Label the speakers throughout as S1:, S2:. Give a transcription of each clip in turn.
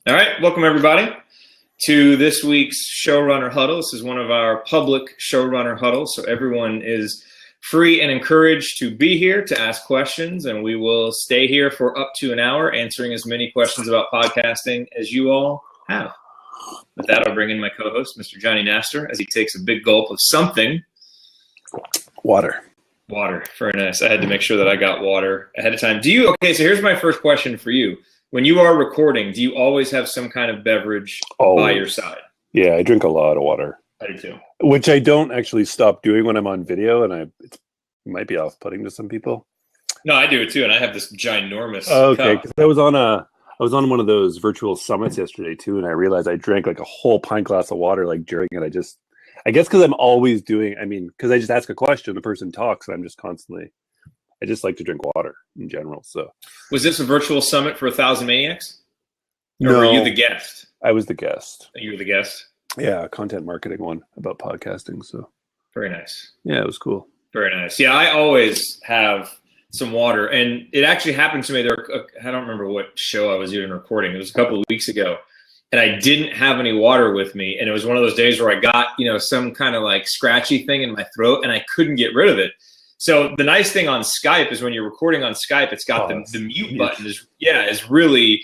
S1: All right, welcome everybody to this week's Showrunner Huddle. This is one of our public Showrunner Huddles, so everyone is free and encouraged to be here to ask questions, and we will stay here for up to an hour answering as many questions about podcasting as you all have. With that, I'll bring in my co-host, Mr. Johnny Nasser, as he takes a big gulp of something.
S2: Water.
S1: Water, very nice. I had to make sure that I got water ahead of time. Okay, so here's my first question for you. When you are recording, do you always have some kind of beverage by your side?
S2: Yeah, I drink a lot of water.
S1: I do too.
S2: Which I don't actually stop doing when I'm on video, and it might be off-putting to some people.
S1: No, I do it too, and I have this ginormous
S2: okay,
S1: cup.
S2: because I was on one of those virtual summits yesterday too, and I realized I drank like a whole pint glass of water like during it. I guess because I'm always doing, because I just ask a question, the person talks, and I just like to drink water in general. So,
S1: was this a virtual summit for 1,000 Maniacs? Or
S2: no,
S1: were you the guest?
S2: I was the guest.
S1: You were the guest?
S2: Yeah, content marketing one about podcasting. So
S1: very nice.
S2: Yeah, it was cool.
S1: Very nice. Yeah, I always have some water, and it actually happened to me. I don't remember what show I was even recording. It was a couple of weeks ago, and I didn't have any water with me, and it was one of those days where I got some kind of like scratchy thing in my throat, and I couldn't get rid of it. So the nice thing on Skype is when you're recording on Skype, it's got the mute button is really,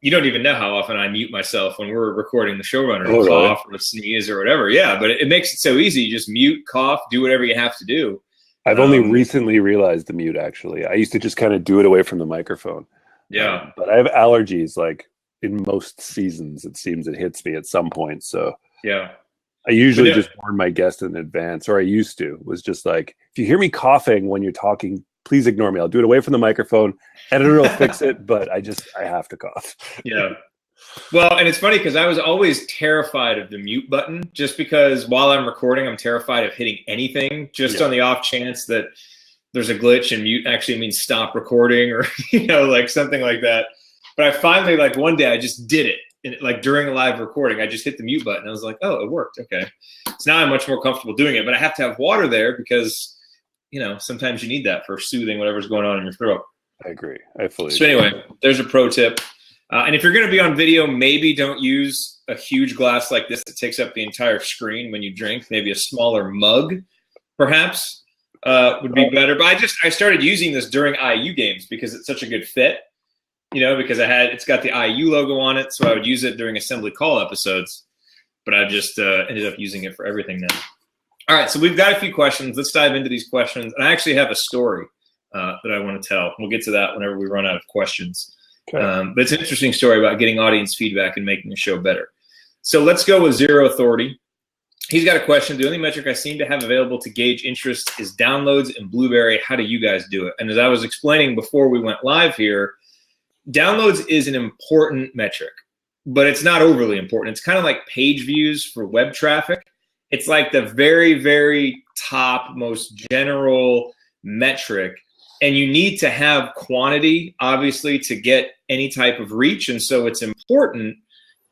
S1: you don't even know how often I mute myself when we're recording the Showrunner, cough or sneeze or whatever. Yeah, but it makes it so easy. You just mute, cough, do whatever you have to do.
S2: I've only recently realized the mute, actually. I used to just kind of do it away from the microphone.
S1: Yeah.
S2: But I have allergies, like in most seasons, it seems it hits me at some point. So
S1: yeah.
S2: I usually just warn my guests in advance, or I used to, was just like, if you hear me coughing when you're talking, please ignore me. I'll do it away from the microphone. Editor will fix it, but I have to cough.
S1: Yeah. Well, and it's funny because I was always terrified of the mute button, just because while I'm recording, I'm terrified of hitting anything, on the off chance that there's a glitch and mute actually means stop recording or, like something like that. But I finally, like one day I just did it. And like during a live recording, I just hit the mute button. I was like, oh, it worked. Okay. So now I'm much more comfortable doing it, but I have to have water there because, sometimes you need that for soothing whatever's going on in your throat.
S2: I agree. I fully agree.
S1: So anyway, there's a pro tip. And if you're going to be on video, maybe don't use a huge glass like this that takes up the entire screen when you drink. Maybe a smaller mug, perhaps, would be better. But I started using this during IU games because it's such a good fit. Because it's got the IU logo on it, so I would use it during assembly call episodes, but I've just ended up using it for everything now. All right, so we've got a few questions. Let's dive into these questions. And I actually have a story that I want to tell. We'll get to that whenever we run out of questions.
S2: Okay.
S1: But it's an interesting story about getting audience feedback and making the show better. So let's go with Zero Authority. He's got a question. The only metric I seem to have available to gauge interest is downloads in Blueberry. How do you guys do it? And as I was explaining before we went live here, downloads is an important metric, but it's not overly important. It's kind of like page views for web traffic. It's like the very, very top, most general metric. And you need to have quantity, obviously, to get any type of reach. And so it's important.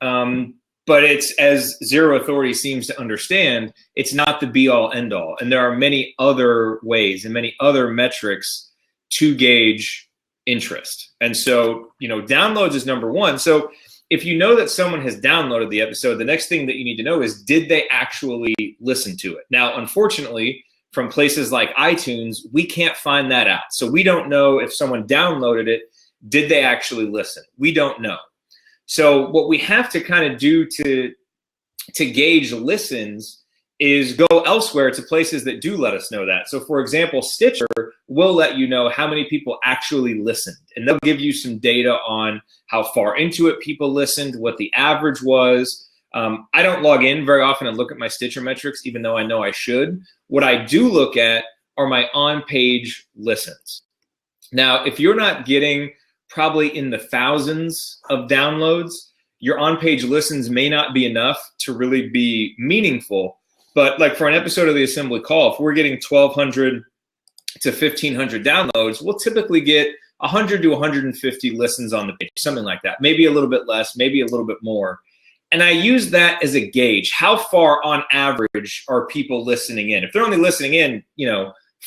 S1: But it's, as Zero Authority seems to understand, it's not the be-all, end-all. And there are many other ways and many other metrics to gauge interest. And so, downloads is number one. So if you know that someone has downloaded the episode, the next thing that you need to know is, did they actually listen to it? Now, unfortunately, from places like iTunes, we can't find that out. So we don't know if someone downloaded it, did they actually listen? We don't know. So what we have to kind of do to gauge listens is go elsewhere to places that do let us know that. So for example, Stitcher will let you know how many people actually listened, and they'll give you some data on how far into it people listened, what the average was. I don't log in very often and look at my Stitcher metrics, even though I know I should. What I do look at are my on-page listens. Now, if you're not getting probably in the thousands of downloads, your on-page listens may not be enough to really be meaningful. But like for an episode of the Assembly Call, if we're getting 1,200 to 1,500 downloads, we'll typically get 100 to 150 listens on the page, something like that. Maybe a little bit less, maybe a little bit more. And I use that as a gauge. How far on average are people listening in? If they're only listening in,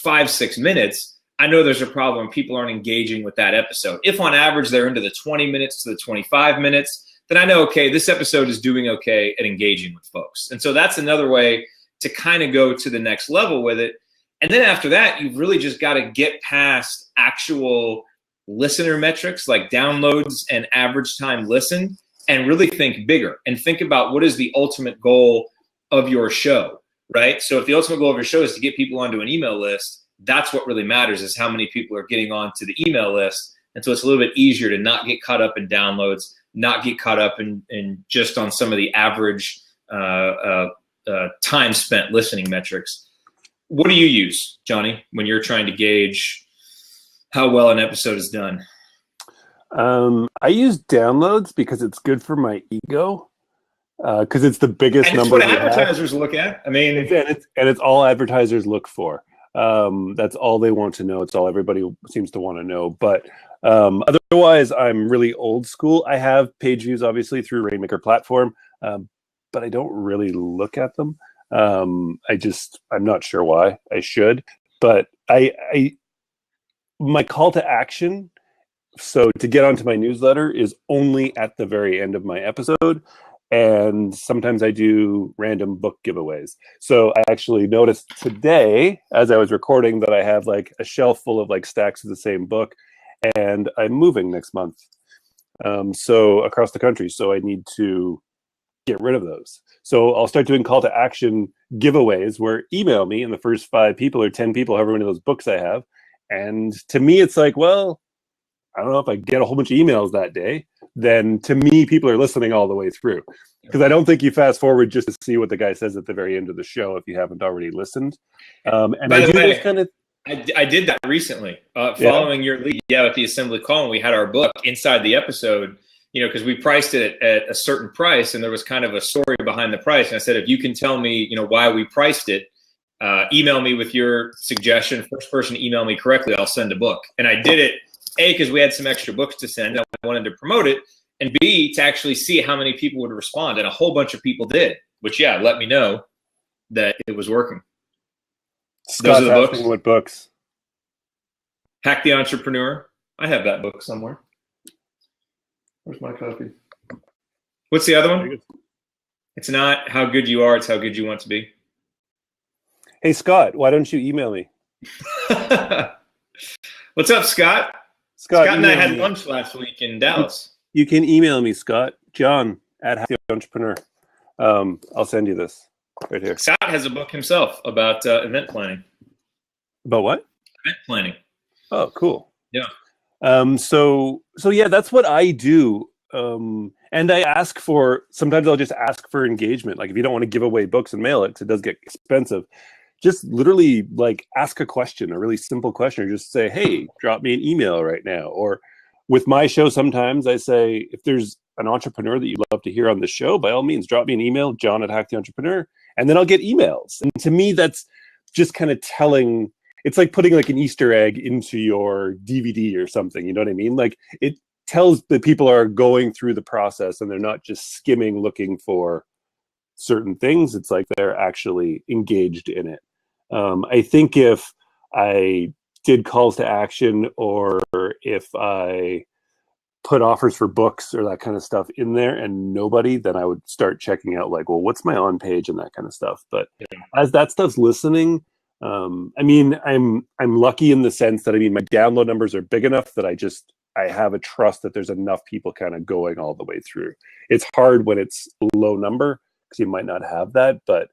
S1: 5-6 minutes, I know there's a problem. People aren't engaging with that episode. If on average they're into the 20 minutes to the 25 minutes, then I know, okay, this episode is doing okay at engaging with folks. And so that's another way to kind of go to the next level with it. And then after that, you've really just got to get past actual listener metrics like downloads and average time listened, and really think bigger and think about what is the ultimate goal of your show, right? So if the ultimate goal of your show is to get people onto an email list, that's what really matters, is how many people are getting onto the email list. And so it's a little bit easier to not get caught up in downloads, not get caught up in just on some of the average time spent listening metrics. What do you use, Johnny, when you're trying to gauge how well an episode is done?
S2: I use downloads because it's good for my ego, because it's the biggest
S1: and
S2: number.
S1: It's what advertisers look at. I mean,
S2: it's all advertisers look for. That's all they want to know. It's all everybody seems to want to know. But otherwise, I'm really old school. I have page views, obviously, through Rainmaker platform, but I don't really look at them. I'm not sure why. I should, but my call to action, so to get onto my newsletter, is only at the very end of my episode. And sometimes I do random book giveaways. So I actually noticed today, as I was recording, that I have like a shelf full of like stacks of the same book, and I'm moving next month. So across the country. So I need to get rid of those. So I'll start doing call to action giveaways where email me, and the first 5 people or 10 people, however many of those books I have. And to me, it's like, well, I don't know if I get a whole bunch of emails that day, then to me, people are listening all the way through. Because I don't think you fast forward just to see what the guy says at the very end of the show if you haven't already listened. And
S1: by
S2: I
S1: the
S2: do
S1: way,
S2: this kind of...
S1: I did that recently, following your lead at the assembly call, and we had our book inside the episode, because we priced it at a certain price, and there was kind of a story behind the price. And I said, if you can tell me, why we priced it, email me with your suggestion. First person to email me correctly, I'll send a book. And I did it, A, because we had some extra books to send, and I wanted to promote it, and B, to actually see how many people would respond. And a whole bunch of people did, which, let me know that it was working.
S2: Scott's Those are the books. What books?
S1: Hack the Entrepreneur. I have that book somewhere. Where's my copy? What's the other one? It's not How Good You Are, it's How Good You Want to Be.
S2: Hey, Scott, why don't you email me?
S1: What's up, Scott? Scott and I had lunch last week in Dallas.
S2: You can email me, Scott. John at Hack the Entrepreneur. I'll send you this right here.
S1: Scott has a book himself about event planning.
S2: About what?
S1: Event planning.
S2: Oh, cool.
S1: Yeah.
S2: So yeah, that's what I do. And I ask for, sometimes I'll just ask for engagement. Like if you don't want to give away books and mail it, because it does get expensive, just literally like ask a question, a really simple question, or just say, hey, drop me an email right now. Or with my show, sometimes I say, if there's an entrepreneur that you'd love to hear on the show, by all means, drop me an email, John at Hack the Entrepreneur, and then I'll get emails. And to me, that's just kind of telling. It's like putting like an Easter egg into your DVD or something. You know what I mean? Like it tells that people are going through the process and they're not just skimming looking for certain things. It's like they're actually engaged in it. I think if I did calls to action, or if I put offers for books or that kind of stuff in there and nobody, then I would start checking out like, well, what's my on page and that kind of stuff. But as that stuff's listening, I mean, I'm lucky in the sense that, I mean, my download numbers are big enough that I have a trust that there's enough people kind of going all the way through. It's hard when it's a low number because you might not have that. But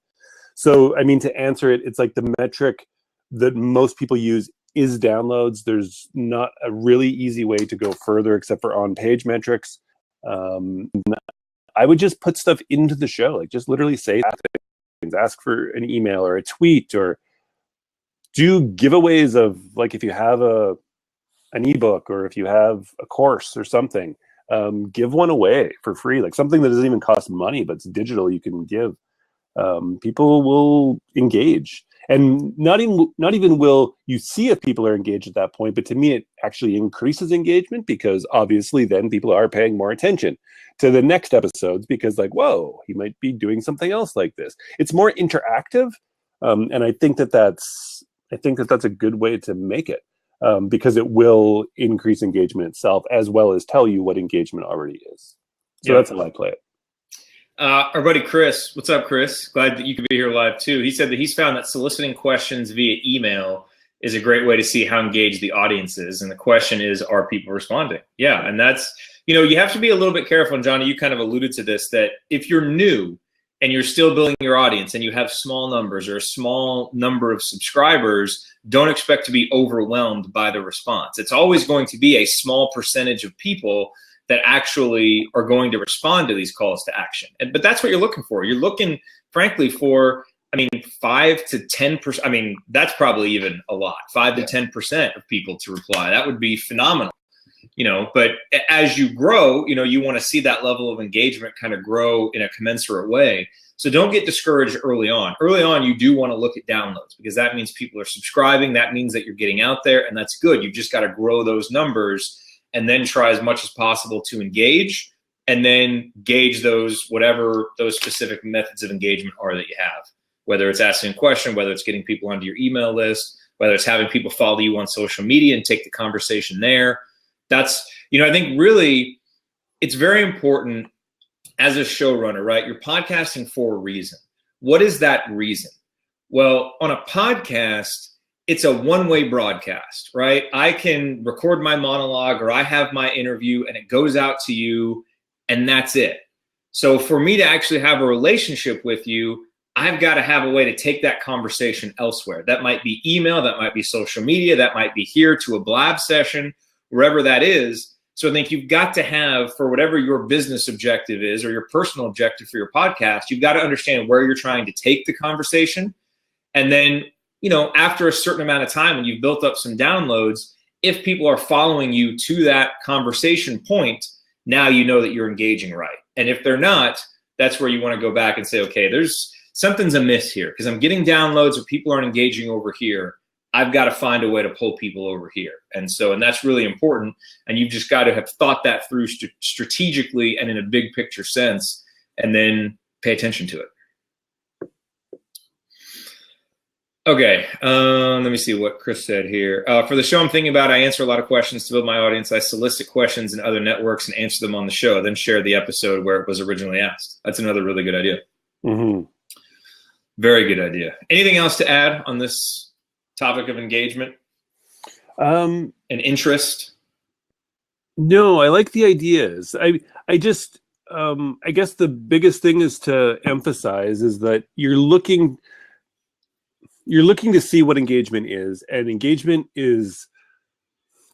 S2: so, I mean, to answer it, it's like the metric that most people use is downloads. There's not a really easy way to go further except for on-page metrics. I would just put stuff into the show, like just literally say things, ask for an email or a tweet, or do giveaways of, like, if you have an ebook or if you have a course or something, give one away for free, like something that doesn't even cost money, but it's digital, you can give. People will engage. And not even will you see if people are engaged at that point, but to me, it actually increases engagement because obviously then people are paying more attention to the next episodes because like, whoa, he might be doing something else like this. It's more interactive. And I think that's a good way to make it because it will increase engagement itself as well as tell you what engagement already is. So that's how I play it.
S1: Our buddy Chris, what's up, Chris? Glad that you could be here live too. He said that he's found that soliciting questions via email is a great way to see how engaged the audience is. And the question is, are people responding? Yeah, and that's, you have to be a little bit careful. And Johnny, you kind of alluded to this, that if you're new and you're still building your audience and you have small numbers or a small number of subscribers, don't expect to be overwhelmed by the response. It's always going to be a small percentage of people that actually are going to respond to these calls to action. But that's what you're looking for. You're looking, frankly, for, 5 to 10%. That's probably even a lot, 5 to 10% of people to reply. That would be phenomenal. But as you grow, you want to see that level of engagement kind of grow in a commensurate way. So don't get discouraged early on. Early on, you do want to look at downloads because that means people are subscribing. That means that you're getting out there, and that's good. You've just got to grow those numbers and then try as much as possible to engage and then gauge those, whatever those specific methods of engagement are that you have, whether it's asking a question, whether it's getting people onto your email list, whether it's having people follow you on social media and take the conversation there. That's, I think really it's very important as a showrunner, right? You're podcasting for a reason. What is that reason? Well, on a podcast, it's a one-way broadcast, right? I can record my monologue or I have my interview and it goes out to you and that's it. So for me to actually have a relationship with you, I've got to have a way to take that conversation elsewhere. That might be email, that might be social media, that might be here to a blab session, wherever that is. So I think you've got to have, for whatever your business objective is or your personal objective for your podcast, you've got to understand where you're trying to take the conversation. And then, after a certain amount of time, when you've built up some downloads, if people are following you to that conversation point, now you know that you're engaging right. And if they're not, that's where you want to go back and say, okay, there's something's amiss here because I'm getting downloads or people aren't engaging over here. I've got to find a way to pull people over here. And that's really important. And you've just got to have thought that through strategically and in a big picture sense, and then pay attention to it. Okay, let me see what Chris said here. For the show I'm thinking about, I answer a lot of questions to build my audience. I solicit questions in other networks and answer them on the show, then share the episode where it was originally asked. That's another really good idea. Mm-hmm. Very good idea. Anything else to add on this topic of engagement and interest?
S2: No, I like the ideas. I just, I guess the biggest thing is to emphasize is that you're looking to see what engagement is, and engagement is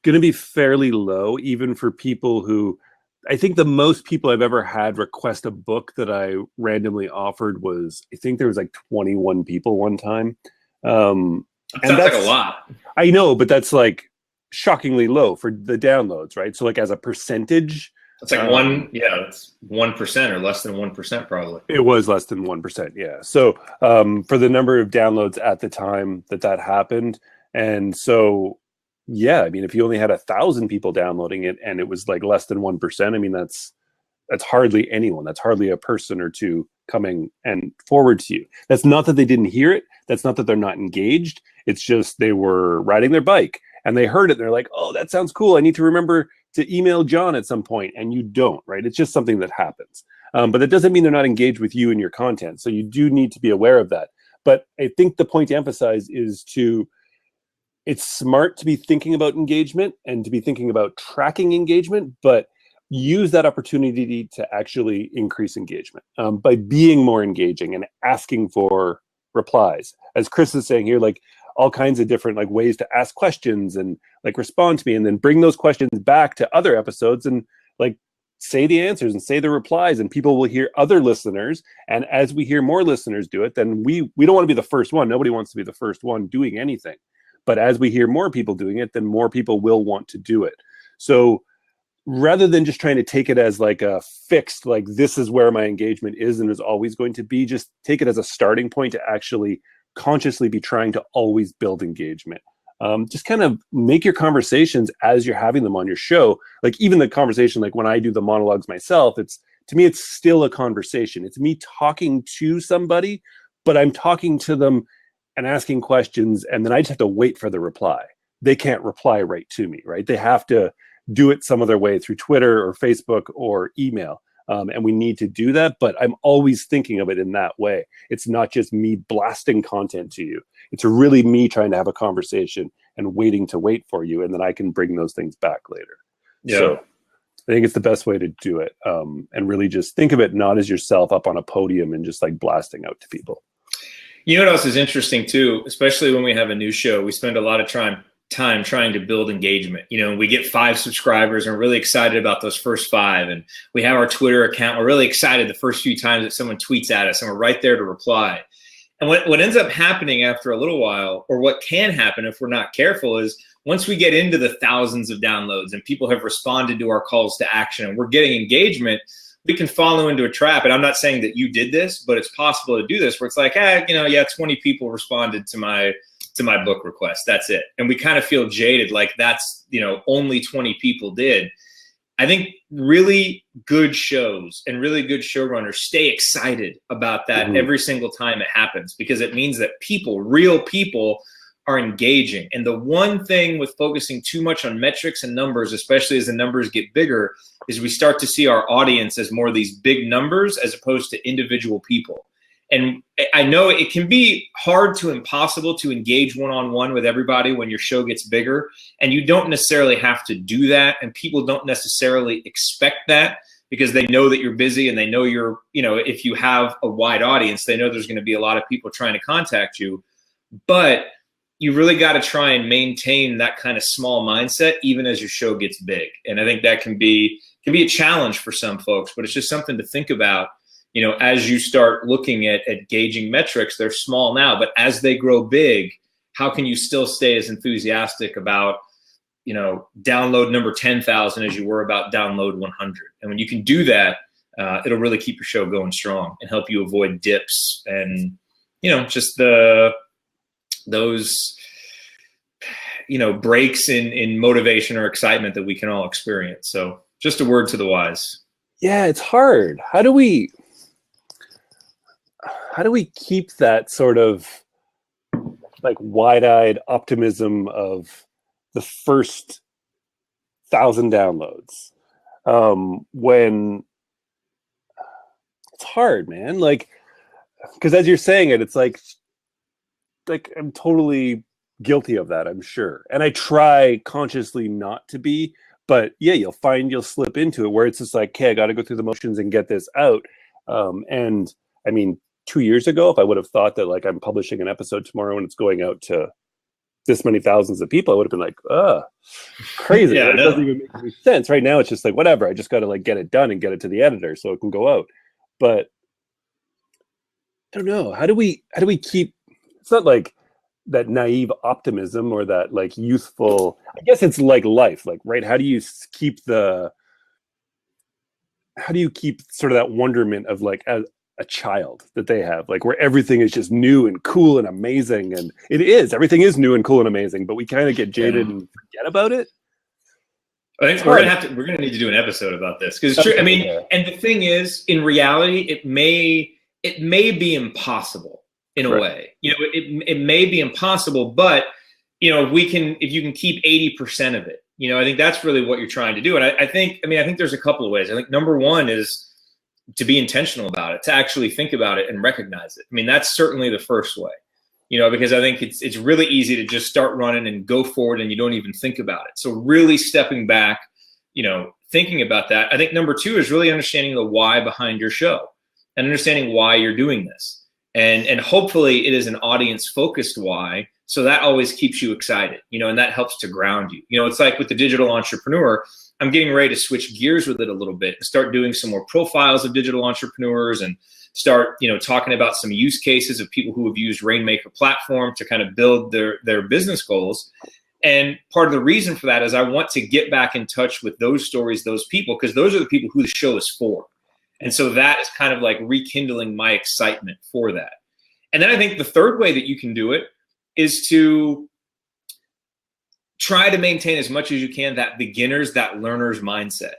S2: going to be fairly low, even for people who, I think the most people I've ever had request a book that I randomly offered was, I think there was like 21 people one time.
S1: And that's like a lot.
S2: I know, but that's like shockingly low for the downloads, right? So like as a percentage,
S1: it's like it's 1% or less than 1% probably.
S2: It was less than 1%, yeah. So for the number of downloads at the time that happened, and so yeah, if you only had 1,000 people downloading it and it was like less than 1%, that's hardly anyone. That's hardly a person or two coming and forward to you. That's not that they didn't hear it. That's not that they're not engaged. It's just they were riding their bike and they heard it. And they're like, oh, that sounds cool. I need to remember to email John at some point. And you don't, right? It's just something that happens. But that doesn't mean they're not engaged with you and your content. So you do need to be aware of that. But I think the point to emphasize is it's smart to be thinking about engagement and to be thinking about tracking engagement, but use that opportunity to actually increase engagement by being more engaging and asking for replies. As Chris is saying here, like all kinds of different like ways to ask questions and like respond to me, and then bring those questions back to other episodes and like say the answers and say the replies, and people will hear other listeners. And as we hear more listeners do it, then we don't want to be the first one. Nobody wants to be the first one doing anything. But as we hear more people doing it, then more people will want to do it. So rather than just trying to take it as like a fixed, like this is where my engagement is and is always going to be, just take it as a starting point to actually consciously be trying to always build engagement. Just kind of make your conversations as you're having them on your show. Like even the conversation, like when I do the monologues myself, to me, it's still a conversation. It's me talking to somebody, but I'm talking to them and asking questions, and then I just have to wait for the reply. They can't reply right to me, right? They have to do it some other way through Twitter or Facebook or email. And we need to do that, but I'm always thinking of it in that way. It's not just me blasting content to you. It's really me trying to have a conversation and waiting to wait for you, and then I can bring those things back later.
S1: Yeah.
S2: So I think it's the best way to do it, and really just think of it not as yourself up on a podium and just like blasting out to people.
S1: You know what else is interesting too, especially when we have a new show, we spend a lot of time trying to build engagement. You know, we get 5 subscribers and we're really excited about those first 5. And we have our Twitter account. We're really excited the first few times that someone tweets at us and we're right there to reply. And what ends up happening after a little while, or what can happen if we're not careful, is once we get into the thousands of downloads and people have responded to our calls to action and we're getting engagement, we can fall into a trap. And I'm not saying that you did this, but it's possible to do this where it's like, 20 people responded to my book request. That's it. And we kind of feel jaded, like that's, only 20 people did. I think really good shows and really good showrunners stay excited about that every single time it happens, because it means that real people are engaging. And the one thing with focusing too much on metrics and numbers, especially as the numbers get bigger, is we start to see our audience as more of these big numbers as opposed to individual people. And I know it can be hard to impossible to engage one-on-one with everybody when your show gets bigger, and you don't necessarily have to do that. And people don't necessarily expect that because they know that you're busy and they know you're, if you have a wide audience, they know there's going to be a lot of people trying to contact you. But you really got to try and maintain that kind of small mindset even as your show gets big. And I think that can be a challenge for some folks, but it's just something to think about. As you start looking at gauging metrics, they're small now, but as they grow big, how can you still stay as enthusiastic about, download number 10,000 as you were about download 100? And when you can do that, it'll really keep your show going strong and help you avoid dips and, just those breaks in motivation or excitement that we can all experience. So just a word to the wise.
S2: Yeah, it's hard. How do we keep that sort of like wide-eyed optimism of the first 1,000 downloads when it's hard, man? Like, because as you're saying it, it's like I'm totally guilty of that, I'm sure. And I try consciously not to be, but yeah, you'll slip into it where it's just like, okay, I got to go through the motions and get this out. And I mean, 2 years ago, if I would have thought that like I'm publishing an episode tomorrow and it's going out to this many thousands of people, I would have been like, crazy.
S1: Yeah,
S2: it doesn't even make any sense. Right now, it's just like, whatever. I just got to like get it done and get it to the editor so it can go out. But I don't know. How do we keep, it's not like that naive optimism or that like youthful, I guess it's like life, like, right? How do you keep sort of that wonderment of like a child that they have, like where everything is just new and cool and amazing? And everything is new and cool and amazing, but we kind of get jaded and forget about it.
S1: I think we're gonna need to do an episode about this, because it's true. I mean, and the thing is, in reality, it may be impossible in a way. It may be impossible, but if you can keep 80% of it, I think that's really what you're trying to do. And I think there's a couple of ways. I think number one is to be intentional about it, to actually think about it and recognize it. I mean, that's certainly the first way, because I think it's really easy to just start running and go forward and you don't even think about it. So really stepping back, thinking about that. I think number two is really understanding the why behind your show and understanding why you're doing this. And hopefully it is an audience focused why. So that always keeps you excited, and that helps to ground you. It's like with the digital entrepreneur, I'm getting ready to switch gears with it a little bit and start doing some more profiles of digital entrepreneurs and start, talking about some use cases of people who have used Rainmaker platform to kind of build their business goals. And part of the reason for that is I want to get back in touch with those stories, those people, because those are the people who the show is for. And so that is kind of like rekindling my excitement for that. And then I think the third way that you can do it is to try to maintain as much as you can that learner's mindset.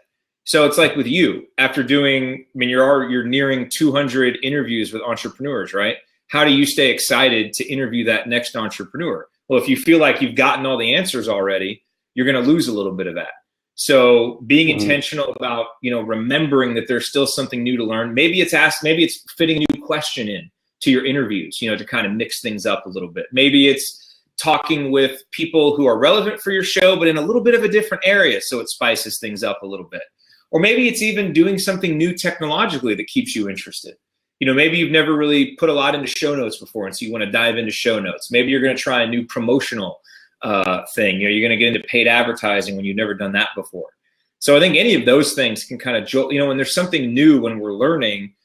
S1: So it's like with you, after doing, you're nearing 200 interviews with entrepreneurs, right? How do you stay excited to interview that next entrepreneur? Well, if you feel like you've gotten all the answers already, you're going to lose a little bit of that. So being intentional about, remembering that there's still something new to learn. Maybe it's fitting a new question in to your interviews, to kind of mix things up a little bit. Maybe it's talking with people who are relevant for your show, but in a little bit of a different area, so it spices things up a little bit. Or maybe it's even doing something new technologically that keeps you interested. Maybe you've never really put a lot into show notes before, and so you want to dive into show notes. Maybe you're going to try a new promotional thing. You're going to get into paid advertising when you've never done that before. So I think any of those things can kind of jolt, when there's something new when we're learning,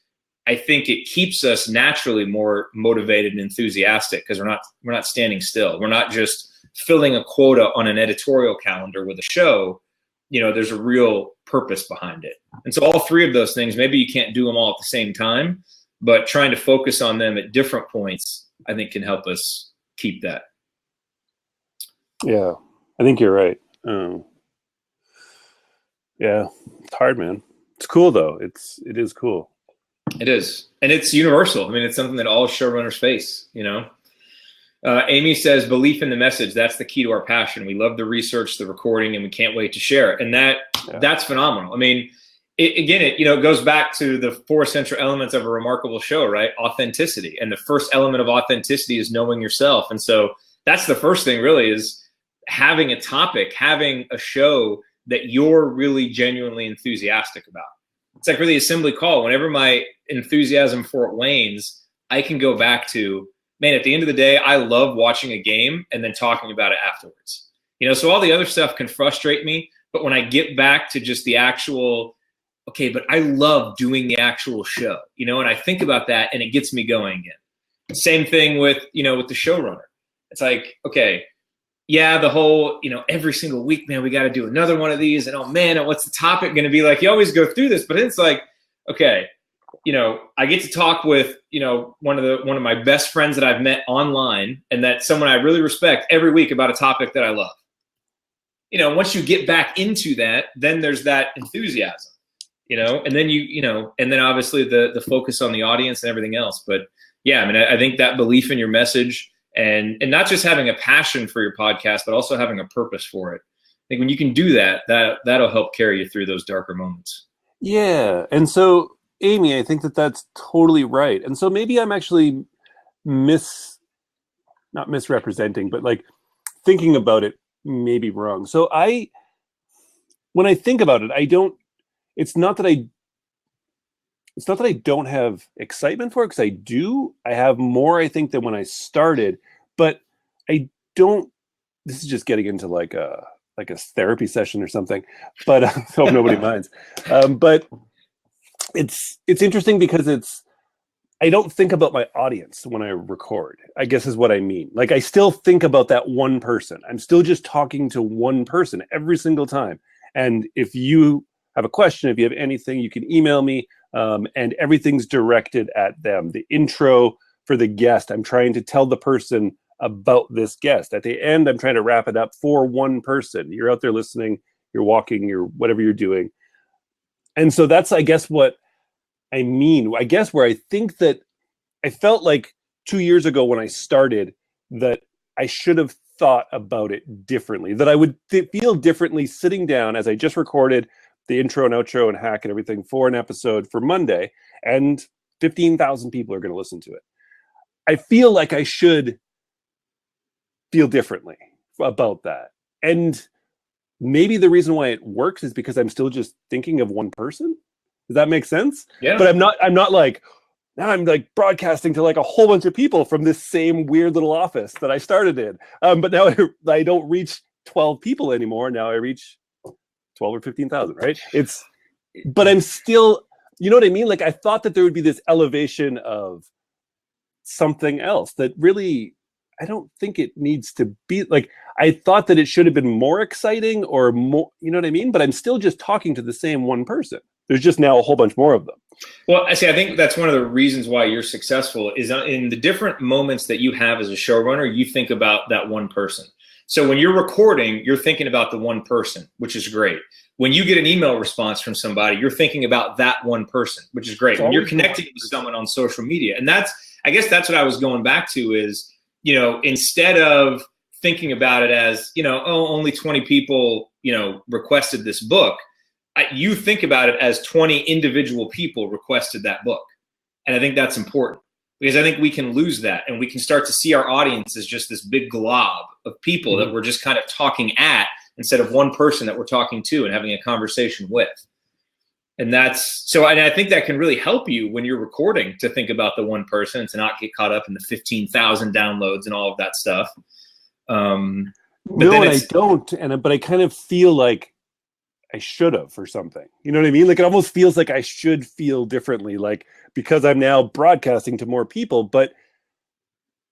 S1: I think it keeps us naturally more motivated and enthusiastic because we're not standing still. We're not just filling a quota on an editorial calendar with a show. There's a real purpose behind it. And so all three of those things, maybe you can't do them all at the same time, but trying to focus on them at different points, I think can help us keep that.
S2: Yeah, I think you're right. Yeah, it's hard, man. It's cool though. It is cool.
S1: It is, and it's universal. I mean, it's something that all showrunners face. Amy says, "Belief in the message. That's the key to our passion. We love the research, the recording, and we can't wait to share it." And that's phenomenal. I mean, it goes back to the 4 central elements of a remarkable show, right? Authenticity, and the first element of authenticity is knowing yourself. And so that's the first thing, really, is having a topic, having a show that you're really genuinely enthusiastic about. It's like really assembly call. Whenever my enthusiasm for it wanes, I can go back to, man, at the end of the day, I love watching a game and then talking about it afterwards. So all the other stuff can frustrate me, but when I get back to just the actual, okay, but I love doing the actual show, and I think about that and it gets me going again. Same thing with, with the showrunner. It's like, okay, yeah, the whole, every single week, man, we got to do another one of these. And, oh, man, what's the topic going to be like? You always go through this, but it's like, okay, I get to talk with, one of my best friends that I've met online, and that's someone I really respect, every week about a topic that I love. Once you get back into that, then there's that enthusiasm, and then and then obviously the focus on the audience and everything else. But yeah, I mean, I think that belief in your message, and not just having a passion for your podcast, but also having a purpose for it. I think when you can do that, that'll help carry you through those darker moments.
S2: Yeah. And so, Amy, I think that's totally right. And so maybe I'm actually not misrepresenting, but like thinking about it maybe wrong. So when I think about it, it's not that I don't have excitement for it, because I do. I have more, I think, than when I started, but I don't. This is just getting into like a therapy session or something, but I hope nobody minds. But it's interesting because I don't think about my audience when I record, I guess is what I mean. Like, I still think about that one person. I'm still just talking to one person every single time. And if you have a question, if you have anything, you can email me. And everything's directed at them. The intro for the guest, I'm trying to tell the person about this guest. At the end, I'm trying to wrap it up for one person. You're out there listening, you're walking, you're whatever you're doing. And so that's, I guess, what I mean. I guess where I think that I felt like 2 years ago when I started that I should have thought about it differently, that I would feel differently sitting down as I just recorded the intro and outro and hack and everything for an episode for Monday, and 15,000 people are going to listen to it. I feel like I should feel differently about that. And maybe the reason why it works is because I'm still just thinking of one person. Does that make sense?
S1: Yeah.
S2: But I'm not like, now I'm like broadcasting to like a whole bunch of people from this same weird little office that I started in. But now I don't reach 12 people anymore. Now I reach 12 or 15,000, right? But I'm still, you know what I mean? Like, I thought that there would be this elevation of something else that really, I don't think it needs to be. Like, I thought that it should have been more exciting or more, you know what I mean? But I'm still just talking to the same one person. There's just now a whole bunch more of them.
S1: Well, I think that's one of the reasons why you're successful is in the different moments that you have as a showrunner, you think about that one person. So when you're recording, you're thinking about the one person, which is great. When you get an email response from somebody, you're thinking about that one person, which is great. When you're connecting with someone on social media, and I guess that's what I was going back to is, instead of thinking about it as, oh, only 20 people, requested this book. You think about it as 20 individual people requested that book. And I think that's important, because I think we can lose that, and we can start to see our audience as just this big glob of people that we're just kind of talking at, instead of one person that we're talking to and having a conversation with. And I think that can really help you when you're recording, to think about the one person and to not get caught up in the 15,000 downloads and all of that stuff. I don't.
S2: But I kind of feel like I should have, or something. You know what I mean? Like, it almost feels like I should feel differently, like, because I'm now broadcasting to more people, but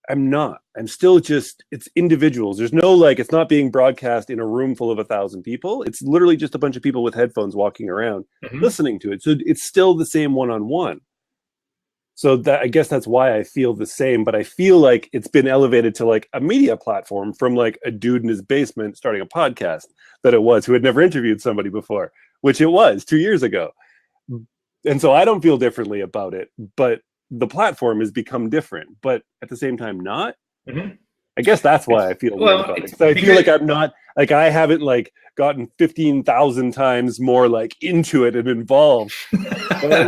S2: I'm not. I'm still just, it's individuals. There's no, like, it's not being broadcast in a room full of 1,000 people. It's literally just a bunch of people with headphones walking around listening to it. So it's still the same one-on-one. So that, I guess that's why I feel the same, but I feel like it's been elevated to like a media platform from like a dude in his basement starting a podcast that it was, who had never interviewed somebody before, which it was 2 years ago. And so I don't feel differently about it, but the platform has become different, but at the same time, not. I guess that's why I feel weird about it. 'Cause I feel like I'm not, like, I haven't like gotten 15,000 times more like into it and involved. But I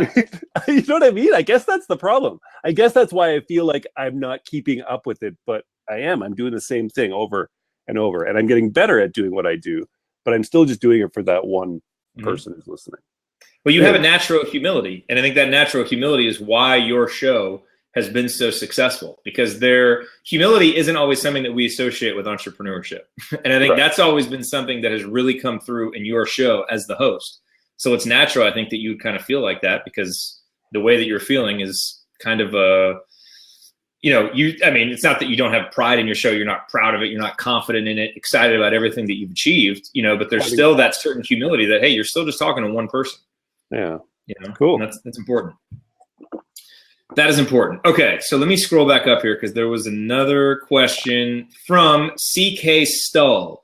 S2: mean, you know what I mean? I guess that's the problem. I guess that's why I feel like I'm not keeping up with it, but I am. I'm doing the same thing over and over, and I'm getting better at doing what I do, but I'm still just doing it for that one person who's listening.
S1: Well, you have a natural humility, and I think that natural humility is why your show has been so successful, because their humility isn't always something that we associate with entrepreneurship. And I think that's always been something that has really come through in your show as the host. So it's natural, I think, that you would kind of feel like that, because the way that you're feeling is kind of I mean, it's not that you don't have pride in your show. You're not proud of it. You're not confident in it, excited about everything that you've achieved, but there's still that certain humility that, hey, you're still just talking to one person.
S2: Yeah. Cool.
S1: And that's important. That is important. Okay, so let me scroll back up here, because there was another question from CK Stull.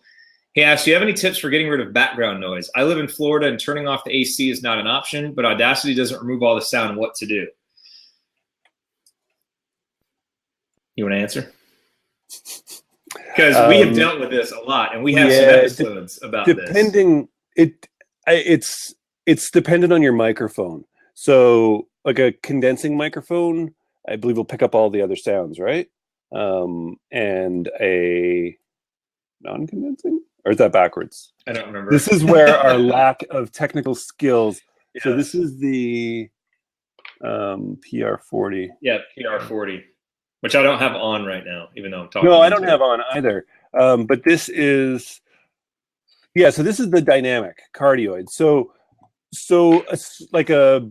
S1: He asked, do you have any tips for getting rid of background noise? I live in Florida, and turning off the AC is not an option, but Audacity doesn't remove all the sound. What to do? You want to answer? Because we have dealt with this a lot, and we have some episodes about this.
S2: It's dependent on your microphone. So like a condensing microphone, I believe, will pick up all the other sounds, right? And a non-condensing? Or is that backwards?
S1: I don't remember.
S2: This is where our lack of technical skills. Yes. So this is the PR40.
S1: Yeah, PR40, which I don't have on right now, even though I'm talking.
S2: No, I don't have on either. But this is, so this is the dynamic cardioid. So like a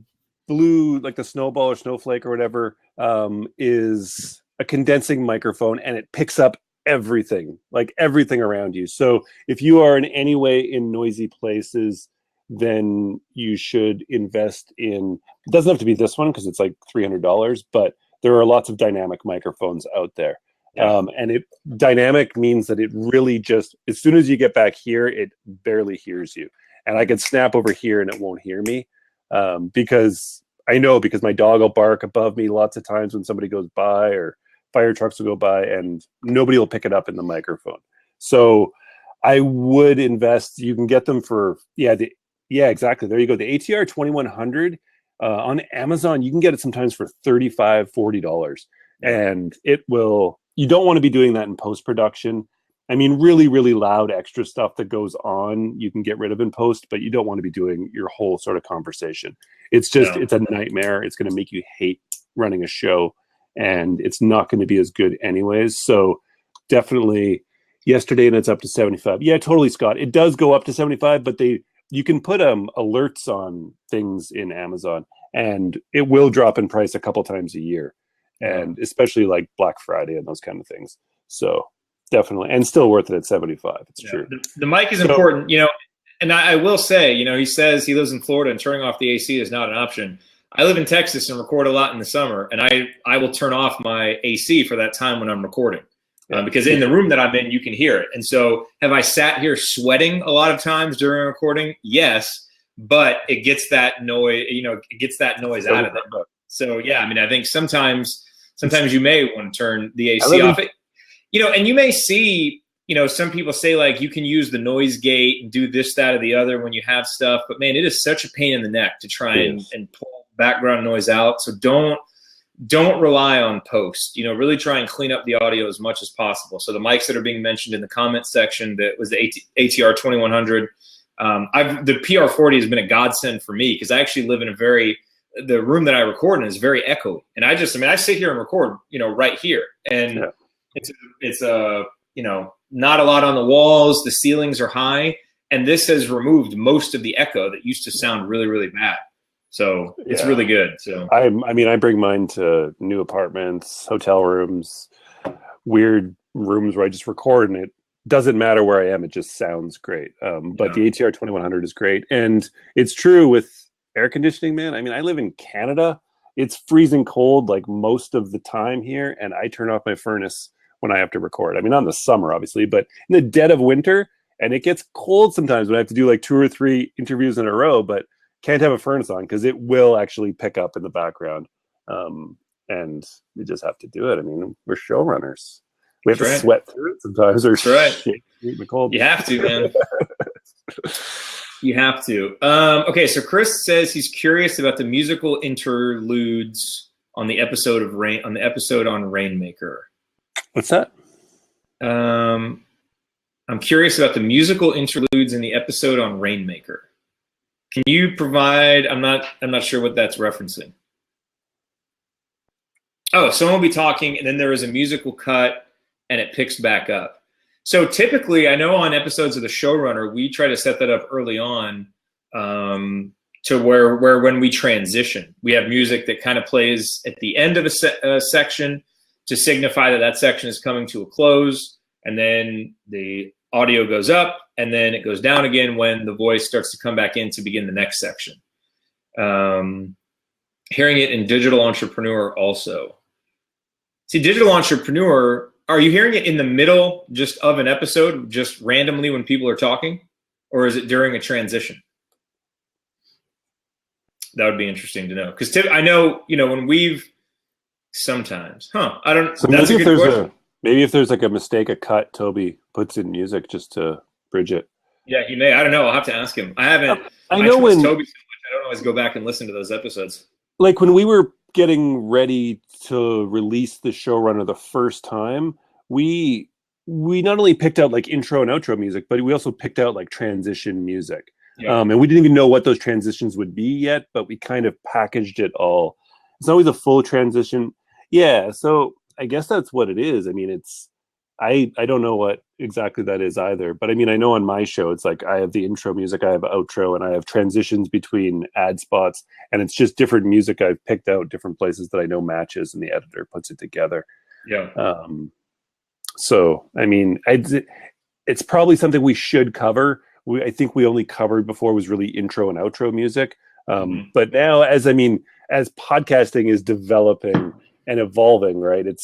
S2: blue, like the snowball or snowflake or whatever, is a condensing microphone, and it picks up everything, like everything around you. So if you are in any way in noisy places, then you should invest in, it doesn't have to be this one because it's like $300, but there are lots of dynamic microphones out there. And dynamic means that it really just, as soon as you get back here, it barely hears you. And I could snap over here and it won't hear me, because my dog will bark above me lots of times when somebody goes by, or fire trucks will go by, and nobody will pick it up in the microphone. So I would invest. You can get them for exactly. There you go. The ATR 2100 on Amazon, you can get it sometimes for $35, $40, and it will. You don't want to be doing that in post-production. I mean, really, really loud extra stuff that goes on, you can get rid of in post, but you don't want to be doing your whole sort of conversation. It's just, it's a nightmare. It's going to make you hate running a show, and it's not going to be as good anyways. So definitely yesterday, and it's up to 75. Yeah, totally, Scott. It does go up to 75, but you can put alerts on things in Amazon, and it will drop in price a couple times a year, and especially like Black Friday and those kind of things. So definitely, and still worth it at 75. It's true.
S1: The mic is important, and I will say, he says he lives in Florida and turning off the AC is not an option. I live in Texas and record a lot in the summer, and I will turn off my AC for that time when I'm recording, because in the room that I'm in, you can hear it. And so have I sat here sweating a lot of times during recording? Yes, but it gets that noise, out of it. So yeah, I mean, I think sometimes you may want to turn the AC off. And you may see, some people say like you can use the noise gate and do this, that, or the other when you have stuff, but man, it is such a pain in the neck to try and pull background noise out. So don't rely on post, really try and clean up the audio as much as possible. So the mics that are being mentioned in the comments section, that was the ATR 2100. The PR40 has been a godsend for me because I actually live in the room that I record in is very echoey. And I sit here and record, right here. And it's not a lot on the walls. The ceilings are high. And this has removed most of the echo that used to sound really, really bad. So it's really good. So
S2: I bring mine to new apartments, hotel rooms, weird rooms where I just record, and it doesn't matter where I am. It just sounds great. But the ATR 2100 is great. And it's true with air conditioning, man. I live in Canada. It's freezing cold like most of the time here. And I turn off my furnace when I have to record. Not in the summer, obviously, but in the dead of winter, and it gets cold sometimes when I have to do like 2 or 3 interviews in a row, but can't have a furnace on because it will actually pick up in the background. And we just have to do it. We're showrunners. We have to sweat through it sometimes. Or shit in the cold.
S1: You have to, man. You have to. Okay, so Chris says he's curious about the musical interludes on the episode on Rainmaker.
S2: What's that?
S1: I'm curious about the musical interludes in the episode on Rainmaker. Can you provide? I'm not sure what that's referencing. Oh, someone will be talking, and then there is a musical cut, and it picks back up. So typically, I know on episodes of the Showrunner, we try to set that up early on to where when we transition, we have music that kind of plays at the end of a section to signify that section is coming to a close, and then the audio goes up, and then it goes down again when the voice starts to come back in to begin the next section. Hearing it in Digital Entrepreneur also. See, Digital Entrepreneur, are you hearing it in the middle just of an episode, just randomly when people are talking? Or is it during a transition? That would be interesting to know. Because I know, when we've sometimes, I don't, so that's a good question.
S2: Maybe if there's like a mistake, a cut, Toby puts in music just to bridge it.
S1: Yeah, he may. I don't know. I'll have to ask him. I haven't.
S2: I know when
S1: Toby so much, I don't always go back and listen to those episodes.
S2: Like when we were getting ready to release the Showrunner the first time, we not only picked out like intro and outro music, but we also picked out like transition music. Yeah. And we didn't even know what those transitions would be yet, but we kind of packaged it all. It's always a full transition. Yeah, so I guess that's what it is. I don't know what exactly that is either, but I know on my show, it's like I have the intro music, I have outro, and I have transitions between ad spots, and it's just different music I've picked out, different places that I know matches, and the editor puts it together.
S1: Yeah.
S2: So, it's probably something we should cover. I think we only covered before was really intro and outro music. But now as podcasting is developing and evolving, right, it